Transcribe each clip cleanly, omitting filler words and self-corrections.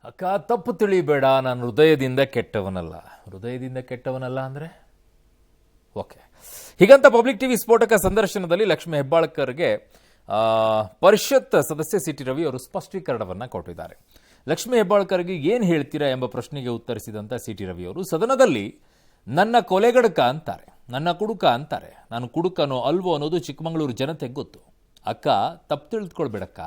ಅಕ್ಕ ತಪ್ಪು ತಿಳಿಬೇಡ, ನಾನು ಹೃದಯದಿಂದ ಕೆಟ್ಟವನಲ್ಲ ಅಂದರೆ ಓಕೆ. ಹೀಗಂತ ಪಬ್ಲಿಕ್ ಟಿವಿ ಸ್ಫೋಟಕ ಸಂದರ್ಶನದಲ್ಲಿ ಲಕ್ಷ್ಮೀ ಹೆಬ್ಬಾಳ್ಕರ್ಗೆ ಪರಿಷತ್ ಸದಸ್ಯ ಸಿ ಟಿ ರವಿ ಅವರು ಸ್ಪಷ್ಟೀಕರಣವನ್ನು ಕೊಟ್ಟಿದ್ದಾರೆ. ಲಕ್ಷ್ಮೀ ಹೆಬ್ಬಾಳ್ಕರ್ಗೆ ಏನು ಹೇಳ್ತೀರಾ ಎಂಬ ಪ್ರಶ್ನೆಗೆ ಉತ್ತರಿಸಿದಂಥ ಸಿ ಟಿ ರವಿ ಅವರು ಸದನದಲ್ಲಿ ನನ್ನ ಕೊಲೆಗಡಕ ಅಂತಾರೆ, ನನ್ನ ಕುಡುಕ ಅಂತಾರೆ. ನಾನು ಕುಡುಕನೋ ಅಲ್ವೋ ಅನ್ನೋದು ಚಿಕ್ಕಮಗಳೂರು ಜನತೆಗೆ ಗೊತ್ತು. ಅಕ್ಕ ತಪ್ಪು ತಿಳಿದುಕೊಳ್ಬೇಡಕ್ಕ,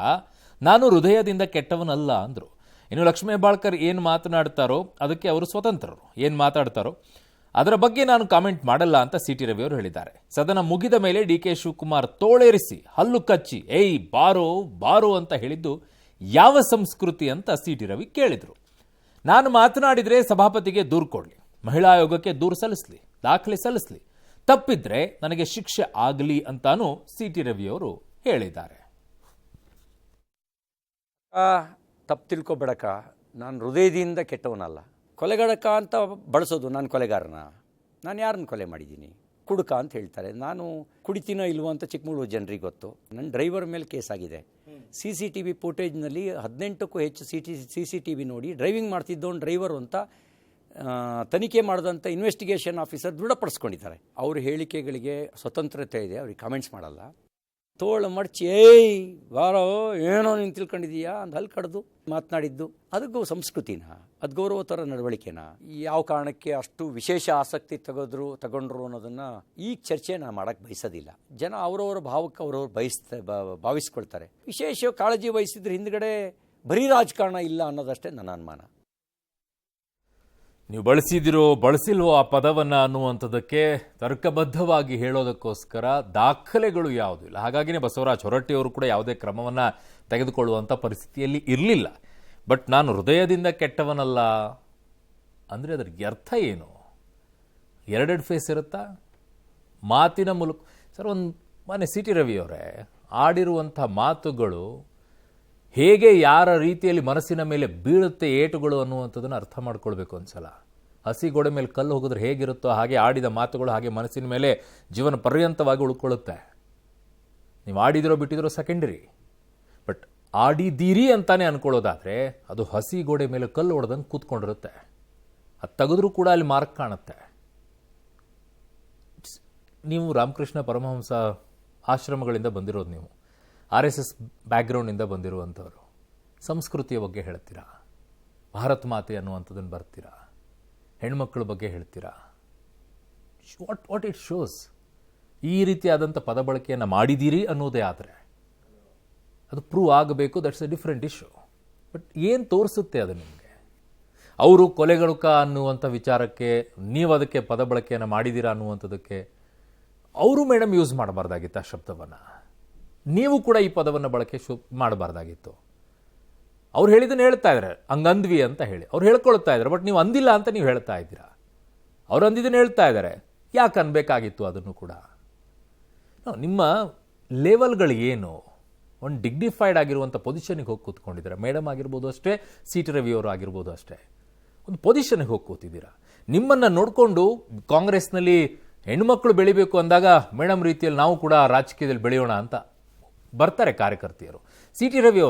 ನಾನು ಹೃದಯದಿಂದ ಕೆಟ್ಟವನಲ್ಲ ಅಂದರು. ಇನ್ನು ಲಕ್ಷ್ಮೀ ಹೆಬ್ಬಾಳ್ಕರ್ ಏನು ಮಾತನಾಡ್ತಾರೋ ಅದಕ್ಕೆ ಅವರು ಸ್ವತಂತ್ರರು. ಏನು ಮಾತಾಡ್ತಾರೋ ಅದರ ಬಗ್ಗೆ ನಾನು ಕಾಮೆಂಟ್ ಮಾಡಲ್ಲ ಅಂತ ಸಿ ಟಿ ರವಿ ಅವರು ಹೇಳಿದ್ದಾರೆ. ಸದನ ಮುಗಿದ ಮೇಲೆ ಡಿ ಕೆ ಶಿವಕುಮಾರ್ ತೋಳೇರಿಸಿ ಹಲ್ಲು ಕಚ್ಚಿ ಏಯ್ ಬಾರೋ ಬಾರೋ ಅಂತ ಹೇಳಿದ್ದು ಯಾವ ಸಂಸ್ಕೃತಿ ಅಂತ ಸಿ ಟಿ ರವಿ ಕೇಳಿದರು. ನಾನು ಮಾತನಾಡಿದರೆ ಸಭಾಪತಿಗೆ ದೂರು ಕೊಡಲಿ, ಮಹಿಳಾ ಆಯೋಗಕ್ಕೆ ದೂರು ಸಲ್ಲಿಸಲಿ, ದಾಖಲೆ ಸಲ್ಲಿಸಲಿ, ತಪ್ಪಿದ್ರೆ ನನಗೆ ಶಿಕ್ಷೆ ಆಗಲಿ ಅಂತಾನೂ ಸಿ ಟಿ ರವಿ ಅವರು ಹೇಳಿದ್ದಾರೆ. ತಪ್ಪು ತಿಳ್ಕೊಬೇಡಕ್ಕ, ನಾನು ಹೃದಯದಿಂದ ಕೆಟ್ಟವನಲ್ಲ. ಕೊಲೆಗಡಕ ಅಂತ ಬಳಸೋದು, ನಾನು ಕೊಲೆಗಾರನ? ನಾನು ಯಾರನ್ನು ಕೊಲೆ ಮಾಡಿದ್ದೀನಿ? ಕುಡುಕ ಅಂತ ಹೇಳ್ತಾರೆ. ನಾನು ಕುಡಿತೀನೋ ಇಲ್ವೋ ಅಂತ ಚಿಕ್ಕಮಗಳೂರು ಜನರಿಗೆ ಗೊತ್ತು. ನನ್ನ ಡ್ರೈವರ್ ಮೇಲೆ ಕೇಸ್ ಆಗಿದೆ. CCTV ಫುಟೇಜ್ನಲ್ಲಿ 18ಕ್ಕೂ ಹೆಚ್ಚು CCTV ನೋಡಿ ಡ್ರೈವಿಂಗ್ ಮಾಡ್ತಿದ್ದವನು ಡ್ರೈವರು ಅಂತ ತನಿಖೆ ಮಾಡಿದಂಥ ಇನ್ವೆಸ್ಟಿಗೇಷನ್ ಆಫೀಸರ್ ದೃಢಪಡಿಸ್ಕೊಂಡಿದ್ದಾರೆ. ಅವ್ರ ಹೇಳಿಕೆಗಳಿಗೆ ಸ್ವತಂತ್ರತೆ ಇದೆ, ಅವ್ರಿಗೆ ಕಾಮೆಂಟ್ಸ್ ಮಾಡಲ್ಲ. ತೋಳು ಮಡಚಿ ಏಯ್ ಬಾರೋ ಏನೋ ನೀನು ತಿಳ್ಕೊಂಡಿದೀಯಾ ಅಂತ ಅಲ್ಲಿ ಕಡ್ದು ಮಾತನಾಡಿದ್ದು ಅದಕ್ಕೂ ಸಂಸ್ಕೃತಿನ, ಅದು ಗೌರವ ಥರ ನಡವಳಿಕೆನ? ಯಾವ ಕಾರಣಕ್ಕೆ ಅಷ್ಟು ವಿಶೇಷ ಆಸಕ್ತಿ ತಗೊಂಡ್ರು ಅನ್ನೋದನ್ನು ಈ ಚರ್ಚೆ ನಾನು ಮಾಡೋಕ್ಕೆ ಬಯಸೋದಿಲ್ಲ. ಜನ ಅವರವರ ಭಾವಕ್ಕೆ ಅವರವ್ರು ಭಾವಿಸ್ಕೊಳ್ತಾರೆ. ವಿಶೇಷ ಕಾಳಜಿ ವಹಿಸಿದ್ರೆ ಹಿಂದ್ಗಡೆ ಬರೀ ರಾಜಕಾರಣ ಇಲ್ಲ ಅನ್ನೋದಷ್ಟೇ ನನ್ನ ಅನುಮಾನ. ನೀವು ಬಳಸಿಲ್ವೋ ಆ ಪದವನ್ನು ಅನ್ನುವಂಥದ್ದಕ್ಕೆ ತರ್ಕಬದ್ಧವಾಗಿ ಹೇಳೋದಕ್ಕೋಸ್ಕರ ದಾಖಲೆಗಳು ಯಾವುದೂ ಇಲ್ಲ. ಹಾಗಾಗಿನೇ ಬಸವರಾಜ ಹೊರಟ್ಟಿಯವರು ಕೂಡ ಯಾವುದೇ ಕ್ರಮವನ್ನು ತೆಗೆದುಕೊಳ್ಳುವಂಥ ಪರಿಸ್ಥಿತಿಯಲ್ಲಿ ಇರಲಿಲ್ಲ. ಬಟ್ ನಾನು ಹೃದಯದಿಂದ ಕೆಟ್ಟವನಲ್ಲ ಅಂದರೆ ಅದಕ್ಕೆ ಅರ್ಥ ಏನು? ಎರಡೆರಡು ಫೇಸ್ ಇರುತ್ತಾ? ಮಾತಿನ ಮೂಲಕ ಸರ್, ಒಂದು ಮನೆ ಸಿ ಟಿ ರವಿ ಅವರೇ ಆಡಿರುವಂಥ ಮಾತುಗಳು ಹೇಗೆ ಯಾರ ರೀತಿಯಲ್ಲಿ ಮನಸ್ಸಿನ ಮೇಲೆ ಬೀಳುತ್ತೆ ಏಟುಗಳು ಅನ್ನುವಂಥದ್ದನ್ನು ಅರ್ಥ ಮಾಡ್ಕೊಳ್ಬೇಕು. ಒಂದ್ಸಲ ಹಸಿ ಗೋಡೆ ಮೇಲೆ ಕಲ್ಲು ಹೋಗಿದ್ರೆ ಹೇಗಿರುತ್ತೋ ಹಾಗೆ ಆಡಿದ ಮಾತುಗಳು ಹಾಗೆ ಮನಸ್ಸಿನ ಮೇಲೆ ಜೀವನ ಪರ್ಯಂತವಾಗಿ ಉಳ್ಕೊಳ್ಳುತ್ತೆ. ನೀವು ಆಡಿದಿರೋ ಬಿಟ್ಟಿದಿರೋ ಸೆಕೆಂಡರಿ, ಬಟ್ ಆಡಿದ್ದೀರಿ ಅಂತಾನೆ ಅನ್ಕೊಳ್ಳೋದಾದರೆ ಅದು ಹಸಿ ಗೋಡೆ ಮೇಲೆ ಕಲ್ಲು ಹೊಡೆದಂಗೆ ಕೂತ್ಕೊಂಡಿರುತ್ತೆ. ಅದು ತೆಗೆದ್ರೂ ಕೂಡ ಅಲ್ಲಿ ಮಾರ್ಕ್ ಕಾಣುತ್ತೆ. ನೀವು ರಾಮಕೃಷ್ಣ ಪರಮಹಂಸ ಆಶ್ರಮಗಳಿಂದ ಬಂದಿರೋದು, ನೀವು RSS ಬ್ಯಾಕ್ಗ್ರೌಂಡಿಂದ ಬಂದಿರುವಂಥವ್ರು, ಸಂಸ್ಕೃತಿಯ ಬಗ್ಗೆ ಹೇಳ್ತೀರಾ, ಭಾರತ ಮಾತೆ ಅನ್ನುವಂಥದ್ದನ್ನು ಬರ್ತೀರಾ, ಹೆಣ್ಮಕ್ಳ ಬಗ್ಗೆ ಹೇಳ್ತೀರಾ. What it shows? ಈ ರೀತಿಯಾದಂಥ ಪದ ಬಳಕೆಯನ್ನು ಮಾಡಿದ್ದೀರಿ ಅನ್ನೋದೇ ಆದರೆ ಅದು ಪ್ರೂವ್ ಆಗಬೇಕು. That's A different issue. But ಏನು ತೋರಿಸುತ್ತೆ ಅದು ನಿಮಗೆ? ಅವರು ಕೊಲೆಗಡುಕ ಅನ್ನುವಂಥ ವಿಚಾರಕ್ಕೆ ನೀವು ಅದಕ್ಕೆ ಪದ ಬಳಕೆಯನ್ನು ಮಾಡಿದ್ದೀರಾ ಅನ್ನುವಂಥದ್ದಕ್ಕೆ ಅವರು ಮೇಡಮ್ ಯೂಸ್ ಮಾಡಬಾರ್ದಾಗಿತ್ತು ಆ ಶಬ್ದವನ್ನು. ನೀವು ಕೂಡ ಈ ಪದವನ್ನು ಬಳಕೆ ಮಾಡಬಾರ್ದಾಗಿತ್ತು. ಅವ್ರು ಹೇಳಿದ್ದನ್ನು ಹೇಳ್ತಾ ಇದ್ದಾರೆ, ಹಂಗಂದ್ವಿ ಅಂತ ಹೇಳಿ ಅವ್ರು ಹೇಳ್ಕೊಳ್ತಾ ಇದ್ದಾರೆ. ಬಟ್ ನೀವು ಅಂದಿಲ್ಲ ಅಂತ ನೀವು ಹೇಳ್ತಾ ಇದ್ದೀರಾ. ಅವ್ರು ಅಂದಿದ್ದನ್ನು ಹೇಳ್ತಾ ಇದ್ದಾರೆ, ಯಾಕೆ ಅನ್ಬೇಕಾಗಿತ್ತು ಅದನ್ನು ಕೂಡ? ನಿಮ್ಮ ಲೆವೆಲ್ಗಳು ಏನು? ಒಂದು ಡಿಗ್ನಿಫೈಡ್ ಆಗಿರುವಂಥ ಪೊಸಿಷನ್ಗೆ ಹೋಗಿ ಕೂತ್ಕೊಂಡಿದ್ದೀರಾ. ಮೇಡಮ್ ಆಗಿರ್ಬೋದು ಅಷ್ಟೇ, ಸಿ ಟಿ ರವಿ ಅವರು ಆಗಿರ್ಬೋದು ಅಷ್ಟೇ, ಒಂದು ಪೊಸಿಷನ್ಗೆ ಹೋಗಿ ಕೂತಿದ್ದೀರಾ. ನಿಮ್ಮನ್ನು ನೋಡಿಕೊಂಡು ಕಾಂಗ್ರೆಸ್ನಲ್ಲಿ ಹೆಣ್ಮಕ್ಳು ಬೆಳಿಬೇಕು ಅಂದಾಗ ಮೇಡಮ್ ರೀತಿಯಲ್ಲಿ ನಾವು ಕೂಡ ರಾಜಕೀಯದಲ್ಲಿ ಬೆಳೆಯೋಣ ಅಂತ ಬರ್ತಾರೆ ಕಾರ್ಯಕರ್ತೆಯರು. ಸಿ ಟಿ ರವಿ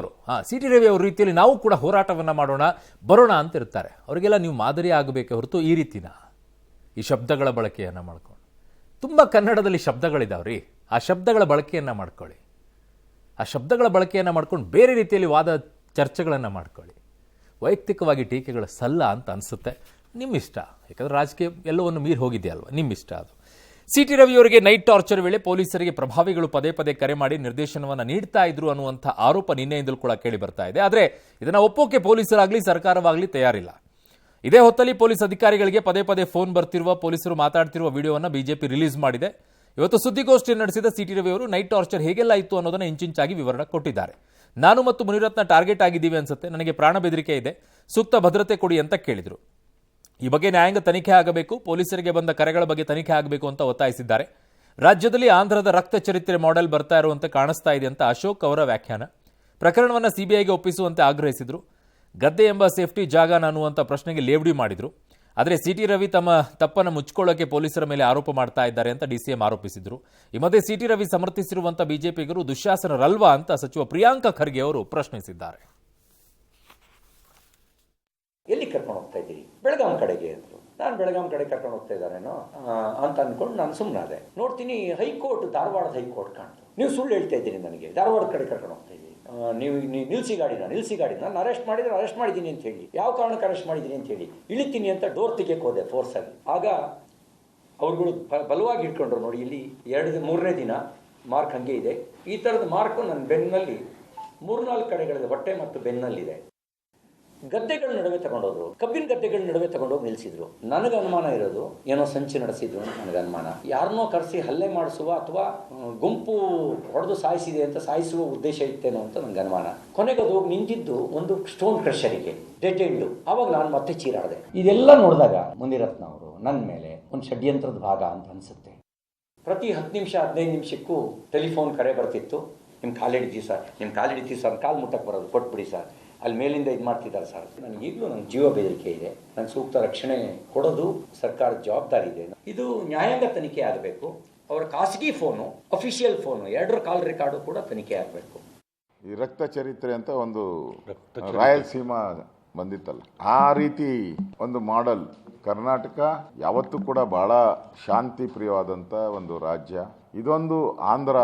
ಅವ್ರ ರೀತಿಯಲ್ಲಿ ನಾವು ಕೂಡ ಹೋರಾಟವನ್ನು ಮಾಡೋಣ ಬರೋಣ ಅಂತ ಇರ್ತಾರೆ. ಅವರಿಗೆಲ್ಲ ನೀವು ಮಾದರಿ ಆಗಬೇಕೆ ಹೊರತು ಈ ರೀತಿನ ಈ ಶಬ್ದಗಳ ಬಳಕೆಯನ್ನು ಮಾಡ್ಕೊಂಡು. ತುಂಬ ಕನ್ನಡದಲ್ಲಿ ಶಬ್ದಗಳಿದಾವ್ರಿ, ಆ ಶಬ್ದಗಳ ಬಳಕೆಯನ್ನು ಮಾಡ್ಕೊಳ್ಳಿ. ಆ ಶಬ್ದಗಳ ಬಳಕೆಯನ್ನು ಮಾಡ್ಕೊಂಡು ಬೇರೆ ರೀತಿಯಲ್ಲಿ ವಾದ ಚರ್ಚೆಗಳನ್ನು ಮಾಡ್ಕೊಳ್ಳಿ. ವೈಯಕ್ತಿಕವಾಗಿ ಟೀಕೆಗಳ ಸಲ್ಲ ಅಂತ ಅನಿಸುತ್ತೆ. ನಿಮ್ಮ ಇಷ್ಟ, ಯಾಕಂದರೆ ರಾಜಕೀಯ ಎಲ್ಲವನ್ನು ಮೀರಿ ಹೋಗಿದೆಯಲ್ವ, ನಿಮ್ಮ ಇಷ್ಟ ಅದು. ಸಿ ಟಿ ರವಿಯವರಿಗೆ ನೈಟ್ ಟಾರ್ಚರ್ ವೇಳೆ ಪೊಲೀಸರಿಗೆ ಪ್ರಭಾವಿಗಳು ಪದೇ ಪದೇ ಕರೆ ಮಾಡಿ ನಿರ್ದೇಶನವನ್ನು ನೀಡ್ತಾ ಇದ್ರು ಅನ್ನುವಂಥ ಆರೋಪ ನಿನ್ನೆಯಿಂದಲೂ ಕೂಡ ಕೇಳಿ ಬರ್ತಾ ಇದೆ. ಆದರೆ ಇದನ್ನು ಒಪ್ಪೋಕೆ ಪೊಲೀಸರಾಗಲಿ ಸರ್ಕಾರವಾಗಲಿ ತಯಾರಿಲ್ಲ. ಇದೇ ಹೊತ್ತಲ್ಲಿ ಪೊಲೀಸ್ ಅಧಿಕಾರಿಗಳಿಗೆ ಪದೇ ಪದೇ ಫೋನ್ ಬರ್ತಿರುವ, ಪೊಲೀಸರು ಮಾತಾಡ್ತಿರುವ ವಿಡಿಯೋವನ್ನು ಬಿಜೆಪಿ ರಿಲೀಸ್ ಮಾಡಿದೆ. ಇವತ್ತು ಸುದ್ದಿಗೋಷ್ಠಿ ನಡೆಸಿದ ಸಿ ಟಿ ರವಿ ಅವರು ನೈಟ್ ಟಾರ್ಚರ್ ಹೇಗೆಲ್ಲ ಇತ್ತು ಅನ್ನೋದನ್ನು ಇಂಚಿಂಚಾಗಿ ವಿವರಣೆ ಕೊಟ್ಟಿದ್ದಾರೆ. ನಾನು ಮತ್ತು ಮುನಿರತ್ನ ಟಾರ್ಗೆಟ್ ಆಗಿದ್ದೀವಿ ಅನ್ಸುತ್ತೆ, ನನಗೆ ಪ್ರಾಣ ಬೆದರಿಕೆ ಇದೆ, ಸೂಕ್ತ ಭದ್ರತೆ ಕೊಡಿ ಅಂತ ಕೇಳಿದರು. ಈ ಬಗ್ಗೆ ನ್ಯಾಯಾಂಗ ತನಿಖೆ ಆಗಬೇಕು, ಪೊಲೀಸರಿಗೆ ಬಂದ ಕರೆಗಳ ಬಗ್ಗೆ ತನಿಖೆ ಆಗಬೇಕು ಅಂತ ಒತ್ತಾಯಿಸಿದ್ದಾರೆ. ರಾಜ್ಯದಲ್ಲಿ ಆಂಧ್ರದ ರಕ್ತ ಚರಿತ್ರೆ ಮಾಡೆಲ್ ಬರ್ತಾ ಇರುವಂತೆ ಕಾಣಿಸ್ತಾ ಇದೆ ಅಂತ ಅಶೋಕ್ ಅವರ ವ್ಯಾಖ್ಯಾನ. ಪ್ರಕರಣವನ್ನು CBIಗೆ ಒಪ್ಪಿಸುವಂತೆ ಆಗ್ರಹಿಸಿದ್ರು. ಗದ್ದೆ ಎಂಬ ಸೇಫ್ಟಿ ಜಾಗನ ಅನ್ನುವಂಥ ಪ್ರಶ್ನೆಗೆ ಲೇವಡಿ ಮಾಡಿದ್ರು. ಆದರೆ ಸಿ ಟಿ ರವಿ ತಮ್ಮ ತಪ್ಪನ್ನು ಮುಚ್ಚಿಕೊಳ್ಳೋಕೆ ಪೊಲೀಸರ ಮೇಲೆ ಆರೋಪ ಮಾಡ್ತಾ ಇದ್ದಾರೆ ಅಂತ DCM ಆರೋಪಿಸಿದ್ರು. ಈ ಮಧ್ಯೆ ಸಿ ಟಿ ರವಿ ಸಮರ್ಥಿಸಿರುವಂಥ ಬಿಜೆಪಿಗರು ದುಶ್ಯಾಸನರಲ್ವಾ ಅಂತ ಸಚಿವ ಪ್ರಿಯಾಂಕ ಖರ್ಗೆ ಅವರು ಪ್ರಶ್ನಿಸಿದ್ದಾರೆ. ಕರ್ಕೊಂಡು ಹೋಗ್ತಾ ಇದ್ದೀರಿ? ಬೆಳಗಾಂ ಕಡೆಗೆ ಅಂದರು. ನಾನು ಬೆಳಗಾಂ ಕಡೆ ಕರ್ಕೊಂಡು ಹೋಗ್ತಾ ಇದ್ದಾರೇನೋ ಅಂತ ಅಂದ್ಕೊಂಡು ನಾನು ಸುಮ್ಮನಾದೆ. ನೋಡ್ತೀನಿ ಹೈಕೋರ್ಟ್, ಧಾರವಾಡದ ಹೈಕೋರ್ಟ್ ಕಾಣ್ತು. ನೀವು ಸುಳ್ಳು ಹೇಳ್ತಾ ಇದ್ದೀರಿ, ನನಗೆ ಧಾರವಾಡ ಕಡೆ ಕರ್ಕೊಂಡು ಹೋಗ್ತಾ ಇದ್ದೀರಿ, ನೀವು ನಿಲ್ಸಿ ಗಾಡಿನ ನಾನು ಅರೆಸ್ಟ್ ಮಾಡಿದ್ದೀನಿ ಅಂತ ಹೇಳಿ, ಯಾವ ಕಾರಣಕ್ಕೆ ಅರೆಸ್ಟ್ ಮಾಡಿದ್ದೀನಿ ಅಂತ ಹೇಳಿ, ಇಳಿತೀನಿ ಅಂತ ಡೋರ್ ತೆಗೆಯಕ್ಕೆ ಹೋದೆ ಫೋರ್ಸಾಗಿ. ಆಗ ಅವ್ರುಗಳು ಬಲವಾಗಿ ಹಿಡ್ಕೊಂಡ್ರು. ನೋಡಿ, ಇಲ್ಲಿ 3ನೇ ದಿನ ಮಾರ್ಕ್ ಹಂಗೆ ಇದೆ. ಈ ಥರದ ಮಾರ್ಕು ನನ್ನ ಬೆನ್ನಲ್ಲಿ 3-4 ಕಡೆಗಳಿದೆ, ಹೊಟ್ಟೆ ಮತ್ತು ಬೆನ್ನಲ್ಲಿದೆ. ಗದ್ದೆಗಳ ನಡುವೆ ತಗೊಂಡೋದ್ರು, ಕಬ್ಬಿನ ಗದ್ದೆಗಳ ನಡುವೆ ತಗೊಂಡೋಗಿ ನಿಲ್ಸಿದ್ರು. ನನಗೆ ಅನುಮಾನ ಇರೋದು ಏನೋ ಸಂಚು ನಡೆಸಿದ್ರು ಅಂತ ನನಗೆ ಅನುಮಾನ. ಯಾರನ್ನೋ ಕರೆಸಿ ಹಲ್ಲೆ ಮಾಡಿಸುವ ಅಥವಾ ಗುಂಪು ಹೊಡೆದು ಸಾಯಿಸಿದೆ ಅಂತ ಸಾಯಿಸುವ ಉದ್ದೇಶ ಇತ್ತೇನೋ ಅಂತ ನನಗೆ ಅನುಮಾನ. ಕೊನೆಗೆ ಅದು ಹೋಗಿ ನಿಂತಿದ್ದು ಒಂದು ಸ್ಟೋನ್ ಕ್ರಷರಿಗೆ, ಡೆಡ್ ಎಂಡು. ಆವಾಗ ನಾನು ಮತ್ತೆ ಚೀರಾಡಿದೆ. ಇದೆಲ್ಲ ನೋಡಿದಾಗ ಮುನಿರತ್ನ ಅವರು ನನ್ನ ಮೇಲೆ ಒಂದು ಷಡ್ಯಂತ್ರದ ಭಾಗ ಅಂತ ಅನಿಸುತ್ತೆ. ಪ್ರತಿ 10 ನಿಮಿಷ 15 ನಿಮಿಷಕ್ಕೂ ಟೆಲಿಫೋನ್ ಕರೆ ಬರ್ತಿತ್ತು. ನಿಮ್ಮ ಕಾಲಿಡ್ತೀವಿ ಸರ್, ಕಾಲು ಮುಟ್ಟಕ್ಕೆ ಬರೋದು, ಕೊಟ್ಬಿಡಿ ಸರ್, ಅಲ್ಲಿ ಮೇಲಿಂದ ಇದು ಮಾಡ್ತಿದ್ದಾರೆ ಸರ್. ನನಗೆ ಈಗಲೂ ನನ್ನ ಜೀವ ಬೆದರಿಕೆ ಇದೆ. ನನ್ನ ಸೂಕ್ತ ರಕ್ಷಣೆ ಕೊಡೋದು ಸರ್ಕಾರದ ಜವಾಬ್ದಾರಿ ಇದೆ. ಇದು ನ್ಯಾಯಾಂಗ ತನಿಖೆ ಆಗಬೇಕು. ಅವರ ಖಾಸಗಿ ಫೋನು, ಅಫಿಷಿಯಲ್ ಫೋನು, 2ರ ಕಾಲ್ ರೆಕಾರ್ಡು ಕೂಡ ತನಿಖೆ ಆಗಬೇಕು. ಈ ರಕ್ತ ಚರಿತ್ರೆ ಅಂತ ಒಂದು ರಾಯಲಸೀಮಾ ಬಂದಿತ್ತಲ್ಲ, ಆ ರೀತಿ ಒಂದು ಮಾಡೆಲ್ ಕರ್ನಾಟಕ ಯಾವತ್ತೂ ಕೂಡ ಬಹಳ ಶಾಂತಿ ಪ್ರಿಯವಾದಂಥ ಒಂದು ರಾಜ್ಯ. ಇದೊಂದು ಆಂಧ್ರ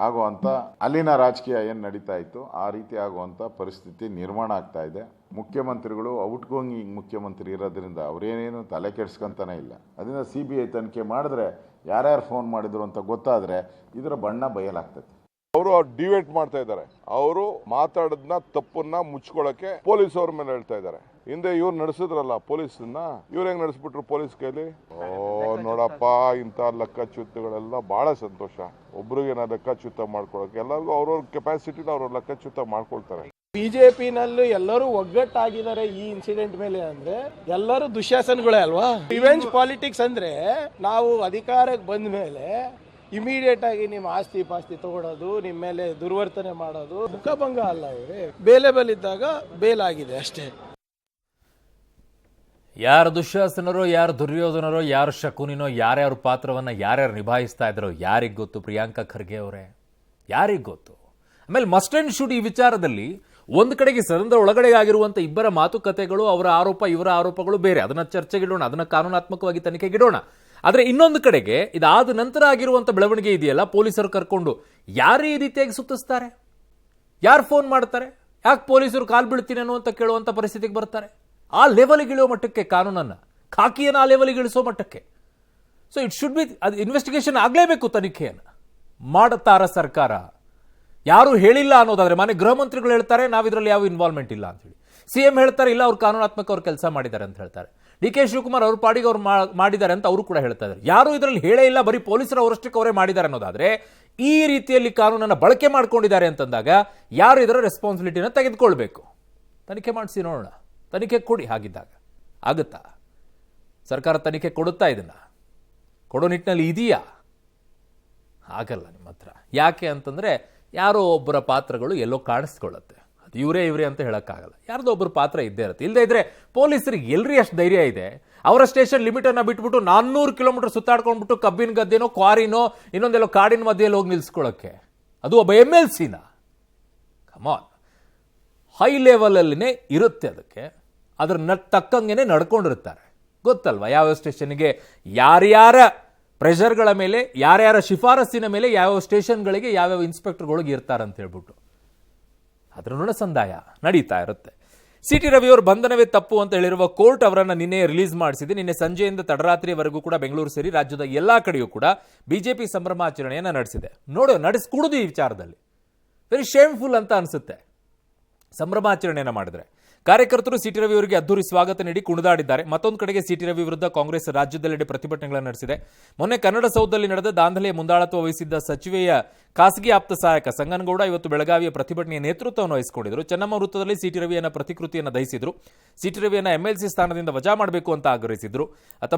ಆಗುವಂಥ ಅಲ್ಲಿನ ರಾಜಕೀಯ ಏನು ನಡೀತಾ ಇತ್ತು ಆ ರೀತಿ ಆಗುವಂಥ ಪರಿಸ್ಥಿತಿ ನಿರ್ಮಾಣ ಆಗ್ತಾ ಇದೆ. ಮುಖ್ಯಮಂತ್ರಿಗಳು ಔಟ್ಗೋಯಿಂಗ್ ಮುಖ್ಯಮಂತ್ರಿ ಇರೋದ್ರಿಂದ ಅವರೇನೇನು ತಲೆ ಕೆಡಿಸ್ಕೊಂತಾನೆ ಇಲ್ಲ. ಅದರಿಂದ CBI ತನಿಖೆ ಮಾಡಿದ್ರೆ ಯಾರ್ಯಾರು ಫೋನ್ ಮಾಡಿದ್ರು ಅಂತ ಗೊತ್ತಾದರೆ ಇದರ ಬಣ್ಣ ಬಯಲಾಗ್ತದೆ. ಅವರು ಡಿವೇಟ್ ಮಾಡ್ತಾ ಇದ್ದಾರೆ. ಅವರು ಮಾತಾಡದ್ನ ತಪ್ಪನ್ನ ಮುಚ್ಕೊಳ್ಳೋಕೆ ಪೊಲೀಸ್ ಅವ್ರ ಮೇಲೆ ಹೇಳ್ತಾ ಇದ್ದಾರೆ. ಹಿಂದೆ ಇವ್ರು ನಡೆಸಿದ್ರಲ್ಲ ಪೊಲೀಸನ್ನ, ಇವ್ರು ಹೆಂಗ್ ನಡೆಸ್ಬಿಟ್ರು ಪೊಲೀಸ್ ಕೈಲಿ. ನೋಡಪ್ಪ, ಇಂಥ ಲೆಕ್ಕಚ್ಯುತಗಳೆಲ್ಲ ಬಹಳ ಸಂತೋಷ. ಒಬ್ರಿಗೆ ಲೆಕ್ಕಚ್ಯುತ ಮಾಡ್ಕೊಳಕ್ಕೆ ಎಲ್ಲರಿಗೂ ಅವ್ರವ್ರ ಕೆಪಾಸಿಟಿನ ಅವ್ರ ಲೆಕ್ಕಚ್ಯುತ ಮಾಡ್ಕೊಳ್ತಾರೆ. ಬಿಜೆಪಿನಲ್ಲೂ ಎಲ್ಲರೂ ಒಗ್ಗಟ್ಟಾಗಿದ್ದಾರೆ ಈ ಇನ್ಸಿಡೆಂಟ್ ಮೇಲೆ. ಅಂದ್ರೆ ಎಲ್ಲರೂ ದುಶ್ಯಾಸನಗಳೇ ಅಲ್ವಾ. ರಿವೆಂಜ್ ಪಾಲಿಟಿಕ್ಸ್ ಅಂದ್ರೆ ನಾವು ಅಧಿಕಾರಕ್ಕೆ ಬಂದ ಮೇಲೆ ಇಮಿಡಿಯೇಟ್ ಆಗಿ ನಿಮ್ಮ ಆಸ್ತಿ ಪಾಸ್ತಿ ತಗೊಳ್ಳೋದು, ನಿಮ್ಮ ಮೇಲೆ ದುರ್ವರ್ತನೆ ಮಾಡೋದು ಮುಖಭಂಗ ಅಲ್ಲ. ಇವ್ರೆ ಬೇಲೆಬಲ್ ಇದ್ದಾಗ ಬೇಲಾಗಿದೆ ಅಷ್ಟೇ. ಯಾರು ದುಶ್ಯಾಸನರೋ, ಯಾರು ದುರ್ಯೋಧನರೋ, ಯಾರು ಶಕುನಿನೋ, ಯಾರ್ಯಾರ ಪಾತ್ರವನ್ನ ಯಾರ್ಯಾರು ನಿಭಾಯಿಸ್ತಾ ಇದ್ರೋ ಯಾರಿಗ್ ಗೊತ್ತು? ಪ್ರಿಯಾಂಕಾ ಖರ್ಗೆ ಅವರೇ, ಯಾರಿಗ್ ಗೊತ್ತು? ಆಮೇಲೆ ಮಸ್ಟ್ ಅಂಡ್ ಶುಡ್ ಈ ವಿಚಾರದಲ್ಲಿ ಒಂದು ಕಡೆಗೆ ಸದನದ ಒಳಗಡೆ ಆಗಿರುವಂತ ಇಬ್ಬರ ಮಾತುಕತೆಗಳು, ಅವರ ಆರೋಪ ಇವರ ಆರೋಪಗಳು ಬೇರೆ, ಅದನ್ನ ಚರ್ಚೆಗಿಡೋಣ, ಅದನ್ನ ಕಾನೂನಾತ್ಮಕವಾಗಿ ತನಿಖೆಗಿಡೋಣ. ಆದ್ರೆ ಇನ್ನೊಂದು ಕಡೆಗೆ ಇದಾದ ನಂತರ ಆಗಿರುವಂತ ಬೆಳವಣಿಗೆ ಇದೆಯಲ್ಲ, ಪೊಲೀಸರು ಕರ್ಕೊಂಡು ಯಾರು ಈ ರೀತಿಯಾಗಿ ಸುತ್ತಿಸ್ತಾರೆ, ಯಾರು ಫೋನ್ ಮಾಡ್ತಾರೆ, ಯಾಕೆ ಪೊಲೀಸರು ಕಾಲ್ ಬೀಳ್ತೀನಿ ಅನ್ನುವಂತ ಕೇಳುವಂತ ಪರಿಸ್ಥಿತಿಗೆ ಬರ್ತಾರೆ. ಆ ಲೆವೆಲ್ಗೆ ಇಳಿಯೋ ಮಟ್ಟಕ್ಕೆ ಕಾನೂನನ್ನ, ಖಾಕಿಯನ್ನು ಆ ಲೆವೆಲ್ಗೆ ಇಳಿಸೋ ಮಟ್ಟಕ್ಕೆ. ಸೊ ಇಟ್ ಶುಡ್ ಬಿ, ಅದು ಇನ್ವೆಸ್ಟಿಗೇಷನ್ ಆಗಲೇಬೇಕು, ತನಿಖೆಯನ್ನು ಮಾಡುತ್ತಾರ ಸರ್ಕಾರ. ಯಾರು ಹೇಳಿಲ್ಲ ಅನ್ನೋದಾದ್ರೆ, ಮನೆ ಗೃಹ ಮಂತ್ರಿಗಳು ಹೇಳ್ತಾರೆ ನಾವು ಇದರಲ್ಲಿ ಯಾವ ಇನ್ವಾಲ್ವ್ಮೆಂಟ್ ಇಲ್ಲ ಅಂತ ಹೇಳಿ, CM ಹೇಳ್ತಾರೆ ಇಲ್ಲ ಅವ್ರು ಕಾನೂನಾತ್ಮಕ ಅವ್ರು ಕೆಲಸ ಮಾಡಿದ್ದಾರೆ ಅಂತ ಹೇಳ್ತಾರೆ, DK ಶಿವಕುಮಾರ್ ಅವ್ರ ಪಾಡಿಗೆ ಅವ್ರು ಮಾಡಿದ್ದಾರೆ ಅಂತ ಅವರು ಕೂಡ ಹೇಳ್ತಾ ಇದ್ದಾರೆ. ಯಾರು ಇದರಲ್ಲಿ ಹೇಳೇ ಇಲ್ಲ, ಬರೀ ಪೊಲೀಸರು ಅವರಷ್ಟಕ್ಕೆ ಅವರೇ ಮಾಡಿದ್ದಾರೆ ಅನ್ನೋದಾದ್ರೆ, ಈ ರೀತಿಯಲ್ಲಿ ಕಾನೂನನ್ನು ಬಳಕೆ ಮಾಡ್ಕೊಂಡಿದ್ದಾರೆ ಅಂತಂದಾಗ ಯಾರು ಇದರ ರೆಸ್ಪಾನ್ಸಿಬಿಲಿಟಿನ ತೆಗೆದುಕೊಳ್ಬೇಕು? ತನಿಖೆ ಮಾಡಿಸಿ ನೋಡೋಣ, ತನಿಖೆ ಕೊಡಿ. ಹಾಗಿದ್ದಾಗ ಆಗುತ್ತಾ? ಸರ್ಕಾರ ತನಿಖೆ ಕೊಡುತ್ತಾ? ಇದನ್ನ ಕೊಡೋ ನಿಟ್ಟಿನಲ್ಲಿ ಇದೆಯಾ? ಆಗಲ್ಲ ನಿಮ್ಮ ಹತ್ರ. ಯಾಕೆ ಅಂತಂದ್ರೆ ಯಾರೋ ಒಬ್ಬರ ಪಾತ್ರಗಳು ಎಲ್ಲೋ ಕಾಣಿಸ್ಕೊಳ್ಳುತ್ತೆ. ಅದು ಇವರೇ ಅಂತ ಹೇಳಕ್ಕಾಗಲ್ಲ. ಯಾರ್ದೋ ಒಬ್ಬರ ಪಾತ್ರ ಇದ್ದೇ ಇರುತ್ತೆ. ಇಲ್ಲದೆ ಇದ್ರೆ ಪೊಲೀಸರಿಗೆ ಎಲ್ರಿ ಅಷ್ಟು ಧೈರ್ಯ ಇದೆ ಅವರ ಸ್ಟೇಷನ್ ಲಿಮಿಟ್ ಅನ್ನ ಬಿಟ್ಬಿಟ್ಟು 400 ಕಿಲೋಮೀಟರ್ ಸುತ್ತಾಡ್ಕೊಂಡ್ಬಿಟ್ಟು ಕಬ್ಬಿನ ಗದ್ದೆನೋ, ಕ್ವಾರಿನೋ, ಇನ್ನೊಂದೆಲ್ಲೋ ಕಾಡಿನ ಮಧ್ಯೆಯಲ್ಲಿ ಹೋಗಿ ನಿಲ್ಸ್ಕೊಳ್ಳೋಕೆ, ಅದು ಒಬ್ಬ MLC-ನ? ಕಮಾನ್, ಹೈ ಲೆವೆಲಲ್ಲಿನೇ ಇರುತ್ತೆ. ಅದಕ್ಕೆ ಅದ್ರ ತಕ್ಕಂಗೆನೆ ನಡ್ಕೊಂಡಿರ್ತಾರೆ. ಗೊತ್ತಲ್ವಾ ಯಾವ ಸ್ಟೇಷನ್ಗೆ ಯಾರ್ಯಾರ ಪ್ರೆಷರ್ಗಳ ಮೇಲೆ, ಯಾರ್ಯಾರ ಶಿಫಾರಸ್ಸಿನ ಮೇಲೆ ಯಾವ ಸ್ಟೇಷನ್ಗಳಿಗೆ ಯಾವ್ಯಾವ ಇನ್ಸ್ಪೆಕ್ಟರ್ಗಳಿಗೆ ಇರ್ತಾರಂತ ಹೇಳ್ಬಿಟ್ಟು ಅದ್ರ ಸಂದಾಯ ನಡೀತಾ ಇರುತ್ತೆ. CT ರವಿಯವರು ಬಂಧನವೇ ತಪ್ಪು ಅಂತ ಹೇಳಿರುವ ಕೋರ್ಟ್ ಅವರನ್ನ ನಿನ್ನೆ ರಿಲೀಸ್ ಮಾಡಿಸಿದೆ. ನಿನ್ನೆ ಸಂಜೆಯಿಂದ ತಡರಾತ್ರಿಯವರೆಗೂ ಕೂಡ ಬೆಂಗಳೂರು ಸೇರಿ ರಾಜ್ಯದ ಎಲ್ಲಾ ಕಡೆಯೂ ಕೂಡ ಬಿಜೆಪಿ ಸಂಭ್ರಮಾಚರಣೆಯನ್ನ ನಡೆಸಿದೆ. ನಡೆಸ್ಕೊಡುದು ಈ ವಿಚಾರದಲ್ಲಿ ವೆರಿ ಶೇಮ್ಫುಲ್ ಅಂತ ಅನ್ಸುತ್ತೆ. ಸಂಭ್ರಮಾಚರಣೆಯನ್ನ ಮಾಡಿದ್ರೆ ಕಾರ್ಯಕರ್ತರು CT ರವಿ ಅವರಿಗೆ ಅದ್ದೂರಿ ಸ್ವಾಗತ ನೀಡಿ ಕುಣಿದಾಡಿದ್ದಾರೆ. ಮತ್ತೊಂದು ಕಡೆಗೆ CT ರವಿ ವಿರುದ್ಧ ಕಾಂಗ್ರೆಸ್ ರಾಜ್ಯದೆಲ್ಲೆಡೆ ಪ್ರತಿಭಟನೆಗಳನ್ನು ನಡೆಸಿದೆ. ಮೊನ್ನೆ ಕನ್ನಡ ಸೌಧದಲ್ಲಿ ನಡೆದ ದಾಂಧಲೆಯ ಮುಂದಾಳತ್ವ ವಹಿಸಿದ್ದ ಸಚಿವೆಯ ಖಾಸಗಿ ಆಪ್ತ ಸಹಾಯಕ ಸಂಗನಗೌಡ ಇವತ್ತು ಬೆಳಗಾವಿಯ ಪ್ರತಿಭಟನೆಯ ನೇತೃತ್ವವನ್ನು ವಹಿಸಿಕೊಂಡಿದ್ದರು. ಚೆನ್ನಮ್ಮ ವೃತ್ತದಲ್ಲಿ CT ರವಿಯನ್ನ ಪ್ರತಿಕೃತಿಯನ್ನು ದಹಿಸಿದ್ರು. CT ರವಿಯನ್ನ MLC ಸ್ಥಾನದಿಂದ ವಜಾ ಮಾಡಬೇಕು ಅಂತ ಆಗ್ರಹಿಸಿದ್ರು.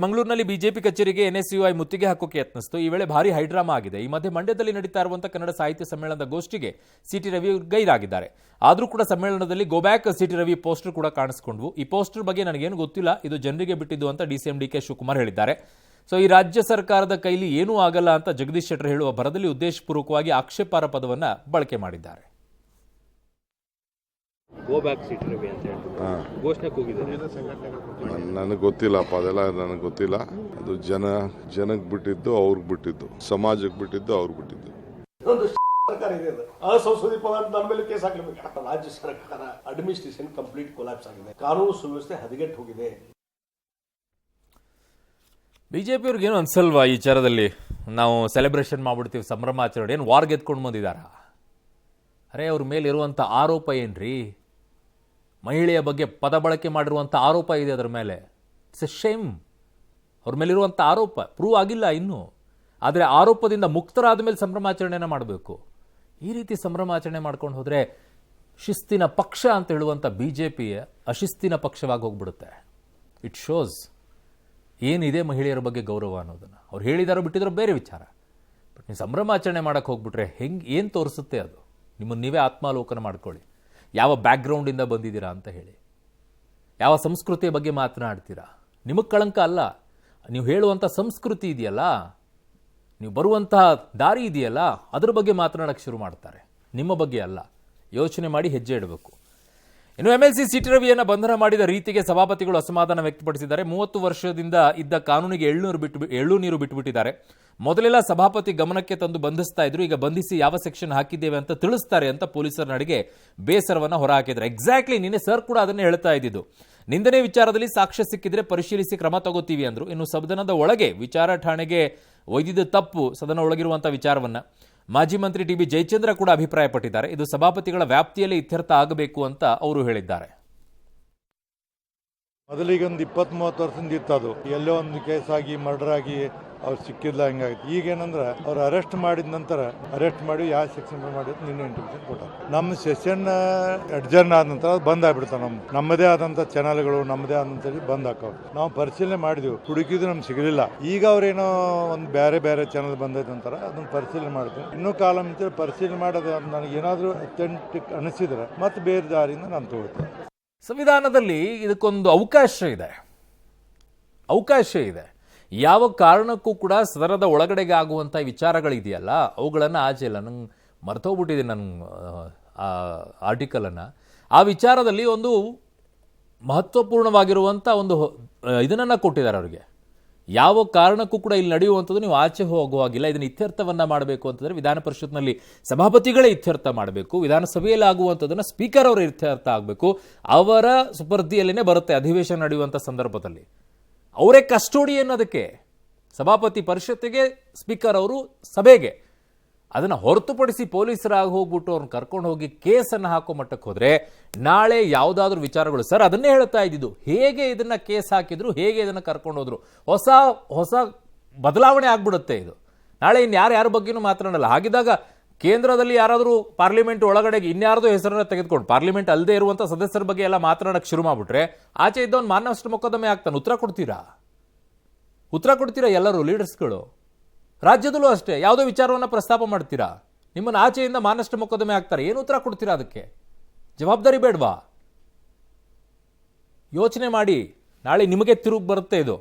ಮಂಗಳೂರಿನಲ್ಲಿ ಬಿಜೆಪಿ ಕಚೇರಿಗೆ NSUI ಮುತ್ತಿಗೆ ಹಾಕೋಕೆ ಯತ್ನಿಸಿತು. ಈ ವೇಳೆ ಭಾರಿ ಹೈಡ್ರಾಮಾ ಆಗಿದೆ. ಈ ಮಧ್ಯೆ ಮಂಡ್ಯದಲ್ಲಿ ನಡೀತಾ ಇರುವಂತಹ ಕನ್ನಡ ಸಾಹಿತ್ಯ ಸಮ್ಮೇಳನದ ಗೋಷ್ಠಿಗೆ CT ರವಿ ಗೈರಾಗಿದ್ದಾರೆ. ಆದರೂ ಕೂಡ ಸಮ್ಮೇಳನದಲ್ಲಿ go back CT Ravi poster ಕೂಡ ಕಾಣಿಸಿಕೊಂಡ್ವು. ಈ ಪೋಸ್ಟರ್ ಬಗ್ಗೆ ನನಗೇನು ಗೊತ್ತಿಲ್ಲ, ಇದು ಜನರಿಗೆ ಬಿಟ್ಟಿದ್ದು ಅಂತ DCM DK ಶಿವಕುಮಾರ್ ಹೇಳಿದ್ದಾರೆ. ಸೊ ಈ ರಾಜ್ಯ ಸರ್ಕಾರದ ಕೈಲಿ ಏನೂ ಆಗಲ್ಲ ಅಂತ ಜಗದೀಶ್ ಶೆಟ್ಟರ್ ಹೇಳುವ ಭರದಲ್ಲಿ ಉದ್ದೇಶಪೂರ್ವಕವಾಗಿ ಆಕ್ಷೇಪಾರ್ಹ ಪದವನ್ನ ಬಳಕೆ ಮಾಡಿದ್ದಾರೆ. ಗೋ ಬ್ಯಾಕ್ ಸೀಟ್ ರವಿ ಅಂತ ಹೇಳಿ ಘೋಷಣೆ ಕೂಗಿದ್ದಾರೆ. ನನಗೆ ಗೊತ್ತಿಲ್ಲಪ್ಪ, ಅದೆಲ್ಲ ನನಗೆ ಗೊತ್ತಿಲ್ಲ. ಅದು ಜನಕ್ಕೆ ಬಿಟ್ಟಿದ್ದು, ಅವ್ರಿಗೆ ಬಿಟ್ಟಿದ್ದು, ಸಮಾಜಕ್ಕೆ ಬಿಟ್ಟಿದ್ದು, ಅವ್ರಿಗೆ ಬಿಟ್ಟಿದ್ದು. ಸರ್ಕಾರ ಇದೆ, ಅಸಂಸದೀಯ ಪದ ನಮ್ಮ ಮೇಲೆ ಕೇಸ್ ಹಾಕಲೇಬೇಕು. ರಾಜ್ಯ ಸರ್ಕಾರ ಅಡ್ಮಿನಿಸ್ಟ್ರೇಷನ್ ಕಂಪ್ಲೀಟ್ ಕೊಲಾಪ್ಸ್ ಆಗಿದೆ, ಕಾನೂನು ಸುವ್ಯವಸ್ಥೆ ಹದಗೆಟ್ಟು ಹೋಗಿದೆ. ಬಿಜೆಪಿಯವ್ರಿಗೆ ಏನು ಅನ್ಸಲ್ವಾ ಈ ವಿಚಾರದಲ್ಲಿ? ನಾವು ಸೆಲೆಬ್ರೇಷನ್ ಮಾಡ್ಬಿಡ್ತೀವಿ, ಸಂಭ್ರಮಾಚರಣೆ, ಏನು ವಾರ್ ಗೆದ್ಕೊಂಡು ಬಂದಿದ್ದಾರ? ಅರೆ ಅವ್ರ ಮೇಲೆ ಇರುವಂಥ ಆರೋಪ ಏನ್ರಿ? ಮಹಿಳೆಯ ಬಗ್ಗೆ ಪದ ಬಳಕೆ ಮಾಡಿರುವಂಥ ಆರೋಪ ಇದೆ ಅದರ ಮೇಲೆ. It's A Shem. ಅವ್ರ ಮೇಲಿರುವಂಥ ಆರೋಪ ಪ್ರೂವ್ ಆಗಿಲ್ಲ ಇನ್ನೂ. ಆದರೆ ಆರೋಪದಿಂದ ಮುಕ್ತರಾದ ಮೇಲೆ ಸಂಭ್ರಮಾಚರಣೆನ ಮಾಡಬೇಕು. ಈ ರೀತಿ ಸಂಭ್ರಮಾಚರಣೆ ಮಾಡ್ಕೊಂಡು ಹೋದರೆ ಶಿಸ್ತಿನ ಪಕ್ಷ ಅಂತ ಹೇಳುವಂಥ BJP ಅಶಿಸ್ತಿನ ಪಕ್ಷವಾಗಿ ಹೋಗ್ಬಿಡುತ್ತೆ. ಇಟ್ ಶೋಸ್ ಏನಿದೆ ಮಹಿಳೆಯರ ಬಗ್ಗೆ ಗೌರವ ಅನ್ನೋದನ್ನು. ಅವ್ರು ಹೇಳಿದಾರೋ ಬಿಟ್ಟಿದಾರೋ ಬೇರೆ ವಿಚಾರ. ಬಟ್ ನೀವು ಸಂಭ್ರಮಾಚರಣೆ ಮಾಡೋಕ್ಕೆ ಹೋಗ್ಬಿಟ್ರೆ ಏನು ತೋರಿಸುತ್ತೆ ಅದು? ನಿಮ್ಮನ್ನು ನೀವೇ ಆತ್ಮಾವಲೋಕನ ಮಾಡ್ಕೊಳ್ಳಿ. ಯಾವ ಬ್ಯಾಕ್ಗ್ರೌಂಡಿಂದ ಬಂದಿದ್ದೀರಾ ಅಂತ ಹೇಳಿ, ಯಾವ ಸಂಸ್ಕೃತಿಯ ಬಗ್ಗೆ ಮಾತನಾಡ್ತೀರಾ? ನಿಮಗೆ ಕಳಂಕ ಅಲ್ಲ, ನೀವು ಹೇಳುವಂಥ ಸಂಸ್ಕೃತಿ ಇದೆಯಲ್ಲ, ನೀವು ಬರುವಂತಹ ದಾರಿ ಇದೆಯಲ್ಲ, ಅದ್ರ ಬಗ್ಗೆ ಮಾತನಾಡೋಕ್ಕೆ ಶುರು ಮಾಡ್ತಾರೆ, ನಿಮ್ಮ ಬಗ್ಗೆ ಅಲ್ಲ. ಯೋಚನೆ ಮಾಡಿ ಹೆಜ್ಜೆ ಇಡಬೇಕು. ಇನ್ನು MLC ಸಿಟಿ ರವಿಯನ್ನು ಬಂಧನ ಮಾಡಿದ ರೀತಿಗೆ ಸಭಾಪತಿಗಳು ಅಸಮಾಧಾನ ವ್ಯಕ್ತಪಡಿಸಿದ್ದಾರೆ. 30 ವರ್ಷದಿಂದ ಇದ್ದ ಕಾನೂನಿಗೆ ಎಳ್ಳು ನೀರು ಬಿಟ್ಟುಬಿಟ್ಟಿದ್ದಾರೆ. ಮೊದಲೆಲ್ಲ ಸಭಾಪತಿ ಗಮನಕ್ಕೆ ತಂದು ಬಂಧಿಸ್ತಾ ಇದ್ರು, ಈಗ ಬಂಧಿಸಿ ಯಾವ ಸೆಕ್ಷನ್ ಹಾಕಿದ್ದೇವೆ ಅಂತ ತಿಳಿಸ್ತಾರೆ ಅಂತ ಪೊಲೀಸರ ನಡೆಗೆ ಬೇಸರವನ್ನು ಹೊರಹಾಕಿದ್ದಾರೆ. ಎಕ್ಸಾಕ್ಟ್ಲಿ ನಿನ್ನೆ ಸರ್ ಕೂಡ ಅದನ್ನೇ ಹೇಳ್ತಾ ಇದ್ದಿದ್ದು. ನಿಂದನೆ ವಿಚಾರದಲ್ಲಿ ಸಾಕ್ಷ್ಯ ಸಿಕ್ಕಿದ್ರೆ ಪರಿಶೀಲಿಸಿ ಕ್ರಮ ತಗೋತೀವಿ ಅಂದ್ರು. ಇನ್ನು ಸದನದ ಒಳಗೆ ವಿಚಾರ ಠಾಣೆಗೆ ಒಯ್ದಿದ್ದು ತಪ್ಪು, ಸದನ ಒಳಗಿರುವಂತಹ ವಿಚಾರವನ್ನ ಮಾಜಿ ಮಂತ್ರಿ TB ಜಯಚಂದ್ರ ಕೂಡ ಅಭಿಪ್ರಾಯಪಟ್ಟಿದ್ದಾರೆ. ಇದು ಸಭಾಪತಿಗಳ ವ್ಯಾಪ್ತಿಯಲ್ಲಿ ಇತ್ಯರ್ಥ ಆಗಬೇಕು ಅಂತ ಅವರು ಹೇಳಿದ್ದಾರೆ. ಮೊದಲಿಗೆ ಒಂದು 20-30 ವರ್ಷದಿಂದ ಇತ್ತು, ಅದು ಎಲ್ಲೋ ಒಂದು ಕೇಸ್ ಆಗಿ ಮರ್ಡರ್ ಆಗಿ ಅವ್ರು ಸಿಕ್ಕಿಲ್ಲ, ಹಿಂಗಾಗಿತ್ತು. ಈಗೇನಂದ್ರೆ ಅವ್ರು ಅರೆಸ್ಟ್ ಮಾಡಿದ ನಂತರ ಅರೆಸ್ಟ್ ಮಾಡಿ ಯಾವ ಸೆಕ್ಷನ್ ಮಾಡಿದ್ದು ನಿನ್ನೆ ಇಂಟಿಮೇಷನ್ ಕೊಟ್ಟಾರೆ. ನಮ್ಮ ಸೆಷನ್ ಅಡ್ಜರ್ನ್ ಆದ ನಂತರ ಅದು ಬಂದ್ ಆಗ್ಬಿಡ್ತಾವೆ. ನಮ್ಮದೇ ಆದಂಥ ಚಾನಲ್ಗಳು ನಮ್ಮದೇ ಆದಂಥ ಬಂದ್ ಹಾಕವು. ನಾವು ಪರಿಶೀಲನೆ ಮಾಡಿದ್ವಿ, ಹುಡುಕಿದ್ರು ನಮ್ಗೆ ಸಿಗಲಿಲ್ಲ. ಈಗ ಅವ್ರೇನೋ ಒಂದು ಬೇರೆ ಚಾನಲ್ ಬಂದೈತೆ ಅಂತಾರೆ, ಅದನ್ನ ಪರಿಶೀಲನೆ ಮಾಡ್ತೀವಿ. ಇನ್ನೂ ಕಾಲ ಮುಂಚೆ ಪರಿಶೀಲನೆ ಮಾಡೋದು ನನಗೆ ಏನಾದರೂ ಅಥೆಂಟಿಕ್ ಅನಿಸಿದ್ರೆ ಮತ್ತೆ ಬೇರೆ ದಾರಿಯಿಂದ ನಾನು ತಗೊಳ್ತೇನೆ. ಸಂವಿಧಾನದಲ್ಲಿ ಇದಕ್ಕೊಂದು ಅವಕಾಶ ಇದೆ. ಯಾವ ಕಾರಣಕ್ಕೂ ಕೂಡ ಸದನದ ಒಳಗಡೆಗೆ ಆಗುವಂಥ ವಿಚಾರಗಳಿದೆಯಲ್ಲ, ಅವುಗಳನ್ನು ಆಚೆ ಇಲ್ಲ. ನಂಗೆ ಮರ್ತೋಗ್ಬಿಟ್ಟಿದೆ ನನ್ನ ಆರ್ಟಿಕಲನ್ನು. ಆ ವಿಚಾರದಲ್ಲಿ ಒಂದು ಮಹತ್ವಪೂರ್ಣವಾಗಿರುವಂಥ ಒಂದು ಇದನ್ನು ಕೊಟ್ಟಿದ್ದಾರೆ ಅವರಿಗೆ. ಯಾವ ಕಾರಣಕ್ಕೂ ಕೂಡ ಇಲ್ಲಿ ನಡೆಯುವಂಥದ್ದು ನೀವು ಆಚೆ ಹೋಗುವಾಗಿಲ್ಲ. ಇದನ್ನು ಇತ್ಯರ್ಥವನ್ನು ಮಾಡಬೇಕು ಅಂತಂದರೆ ವಿಧಾನ ಪರಿಷತ್ನಲ್ಲಿ ಸಭಾಪತಿಗಳೇ ಇತ್ಯರ್ಥ ಮಾಡಬೇಕು. ವಿಧಾನಸಭೆಯಲ್ಲಿ ಆಗುವಂಥದ್ದನ್ನು ಸ್ಪೀಕರ್ ಅವರು ಇತ್ಯರ್ಥ ಆಗಬೇಕು. ಅವರ ಸುಪರ್ದಿಯಲ್ಲೇ ಬರುತ್ತೆ ಅಧಿವೇಶನ ನಡೆಯುವಂಥ ಸಂದರ್ಭದಲ್ಲಿ. ಅವರೇ ಕಸ್ಟೋಡಿಯನ್ ಅದಕ್ಕೆ, ಸಭಾಪತಿ ಪರಿಷತ್ತಿಗೆ, ಸ್ಪೀಕರ್ ಅವರು ಸಭೆಗೆ. ಅದನ್ನು ಹೊರತುಪಡಿಸಿ ಪೊಲೀಸರಾಗಿ ಹೋಗ್ಬಿಟ್ಟು ಅವ್ರನ್ನ ಕರ್ಕೊಂಡು ಹೋಗಿ ಕೇಸನ್ನು ಹಾಕೋ ಮಟ್ಟಕ್ಕೆ ಹೋದರೆ ನಾಳೆ ಯಾವುದಾದ್ರೂ ವಿಚಾರಗಳು, ಸರ್ ಅದನ್ನೇ ಹೇಳ್ತಾ ಇದ್ದಿದ್ದು, ಹೇಗೆ ಇದನ್ನು ಕೇಸ್ ಹಾಕಿದ್ರು, ಹೇಗೆ ಇದನ್ನು ಕರ್ಕೊಂಡು ಹೋದ್ರು, ಹೊಸ ಬದಲಾವಣೆ ಆಗ್ಬಿಡುತ್ತೆ ಇದು. ನಾಳೆ ಯಾರ ಬಗ್ಗೆನೂ ಮಾತನಾಡಲ್ಲ. ಹಾಗಿದ್ದಾಗ ಕೇಂದ್ರದಲ್ಲಿ ಯಾರಾದರೂ ಪಾರ್ಲಿಮೆಂಟ್ ಒಳಗಡೆಗೆ ಇನ್ಯಾರ್ದೋ ಹೆಸರನ್ನು ತೆಗೆದುಕೊಂಡು ಪಾರ್ಲಿಮೆಂಟ್ ಅಲ್ಲದೆ ಇರುವಂಥ ಸದಸ್ಯರ ಬಗ್ಗೆ ಎಲ್ಲ ಮಾತನಾಡಕ್ಕೆ ಶುರು ಮಾಡಿಬಿಟ್ರೆ ಆಚೆ ಇದ್ದವನು ಮಾನನಷ್ಟ ಮೊಕದ್ದಮೆ ಆಗ್ತಾನೆ. ಉತ್ತರ ಕೊಡ್ತೀರಾ ಎಲ್ಲರೂ ಲೀಡರ್ಸ್ಗಳು? ರಾಜ್ಯದಲ್ಲೂ ಅಷ್ಟೇ, ಯಾವುದೋ ವಿಚಾರವನ್ನು ಪ್ರಸ್ತಾಪ ಮಾಡ್ತೀರಾ, ನಿಮ್ಮನ್ನು ಆಚೆಯಿಂದ ಮಾನನಷ್ಟ ಮೊಕದ್ದಮೆ ಆಗ್ತಾರೆ. ಏನು ಉತ್ತರ ಕೊಡ್ತೀರಾ ಅದಕ್ಕೆ? ಜವಾಬ್ದಾರಿ ಬೇಡವಾ? ಯೋಚನೆ ಮಾಡಿ, ನಾಳೆ ನಿಮಗೆ ತಿರುಗಿ ಬರುತ್ತೆ ಇದು.